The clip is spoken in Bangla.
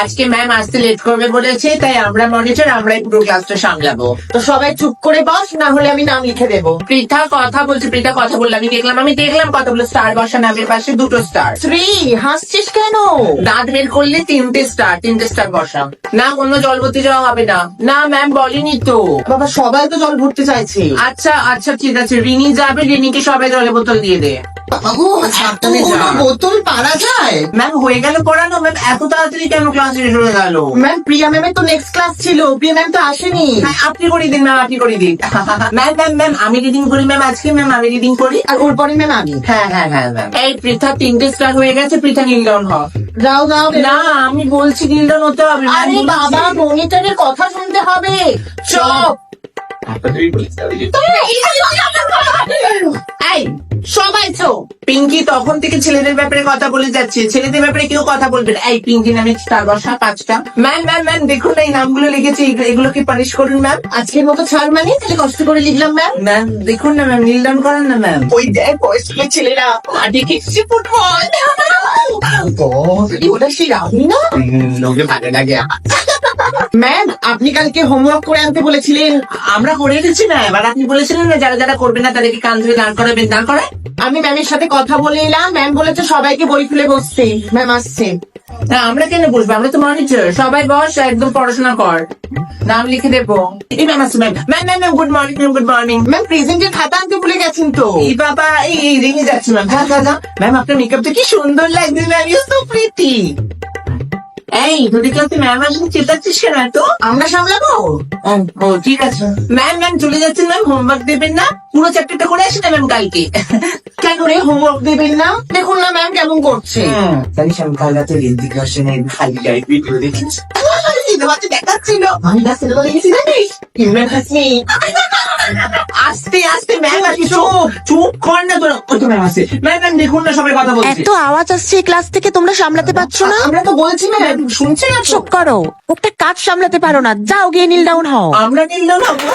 আজকে ম্যাম আসতে লেট করবে বলেছে, তাই আমরা মনিটর আমরাই পুরো ক্লাসটা সামলাবো। তো সবাই চুপ করে বস, না হলে আমি নাম লিখে দেবো। পৃথা কথা বলছে, পৃথা কথা বললো, আমি দেখলাম কথা বলে স্টার বসা, নামের পাশে 2টো স্টার। শ্রী, হাসছিস কেন? দাঁত বের করলে 3টে স্টার বসা। না, কোনো জল ভর্তি যাওয়া হবে না। না ম্যাম বলেনি তো। বাবা, সবাই তো জল ভরতে চাইছে। আচ্ছা আচ্ছা ঠিক আছে, রিনি যাবে, রিনিকে সবাই জলের বোতল দিয়ে দে। বাবু, সাবধানে যা। এতগুলো বোতল পারা যায়? ম্যাম হয়ে গেল পড়ানো? ম্যাম এত তাড়াতাড়ি কেন ক্লাস শেষ হয়ে গেল? ম্যাম, প্রিয়া ম্যামের তো নেক্সট ক্লাস ছিল, প্রিয়া ম্যাম তো আসেনি। হ্যাঁ, আপনি করে দিন ম্যাম, আপনি করে দিন। ম্যাম আমি রিডিং করি ম্যাম, আজকে ম্যাম আমি রিডিং করি। আর ওর পরে ম্যাম আমি। হ্যাঁ ম্যাম। এই পৃথা 3টে স্টার হয়ে গেছে, পৃথা নীল ডাউন হ। যাও যাও। না আমি বলছি নীল ডাউন হতে হবে। ম্যাম আরে বলছি। বাবা, মনিটরের কথা শুনতে হবে। চুপ। এই সবাই তো পিঙ্কি তখন থেকে ছেলেদের ব্যাপারে কথা বলে যাচ্ছে, ছেলেদের ব্যাপারে কেউ কথা বলবে না। এই পিঙ্কি নামে স্টার বসা 5টা। ম্যাম দেখুন না, এই নামগুলো লিখেছি, এগুলোকে পানিশ করুন ম্যাম। আজকের মতো ছাড় মানে, তাহলে কষ্ট করে লিখলাম ম্যাম। ম্যাম দেখুন না ম্যাম, নীল ডাউন করেন না ম্যাম। ওই দেখ বয়স্কের ছেলেরা মাঠে খেলছে ফুটবল। ওটা সেই রাহুল না? লোকে ভালো লাগে। ম্যাম, আপনি কালকে হোমওয়ার্ক করে আনতে বলেছিলেন। আমরা করে এনেছি না, এবার আপনি বলেছিলেন না যারা করবে না তাদেরকে কান ধরে দাঁড় করাবেন, দাঁড় করায়। আমি ম্যামের সাথে কথা বলে এলাম, ম্যাম বলেছে সবাইকে বই খুলে বসতে। ম্যাম আসছে। না আমরা কেন বসবো, আমরা তো মনিটর। সবাই বস, একদম পড়াশোনা কর, নাম লিখে দেবো। এই ম্যাম আসছে, ম্যাম গুড মর্নিং। ম্যাম, প্রেজেন্টের খাতা আনতে ভুলে গেছেন তো। এই বাবা, এই রেঙে যাচ্ছে ম্যাম। ম্যাম আপনার মেকআপটা কি সুন্দর লাগছে ম্যাম, ইউ সো প্রিটি। এই তোদের ক্লাসে ম্যাম আসলে চেতাচ্ছিস কেন তো? আমরা সামলাবো। ও ঠিক আছে ম্যাম চলে যাচ্ছেন ম্যাম, হোমওয়ার্ক দেবেন না? পুরো চ্যাপ্টারটা করে আসেন ম্যাম কালকে। কেন রে, হোমওয়ার্ক দেবেন না? দেখুন না ম্যাম কেমন করছে। জানিস আমি কাল রাতে ঋতিক রোশনের খালি গাইড ভিডিও দেখেছি। সিনেমাতে দেখাচ্ছিল, আমি না সিনেমা দেখেছি জানিস? ইমরান হাসমি। আস্তে ম্যাম আসি। চুপ কর না তোরা। ওই তো ম্যাম আসছে। ম্যাম দেখুন না, সবাই কথা বলছে। এত আওয়াজ আসছে ক্লাস থেকে, তোমরা সামলাতে পারছো না? আমরা তো বলছি ম্যাম, শুনছে না তো। চুপ করো, একটা কাজ সামলাতে পারো না, যাও গিয়ে নীল ডাউন হও। আমরা নীল ডাউন হবো?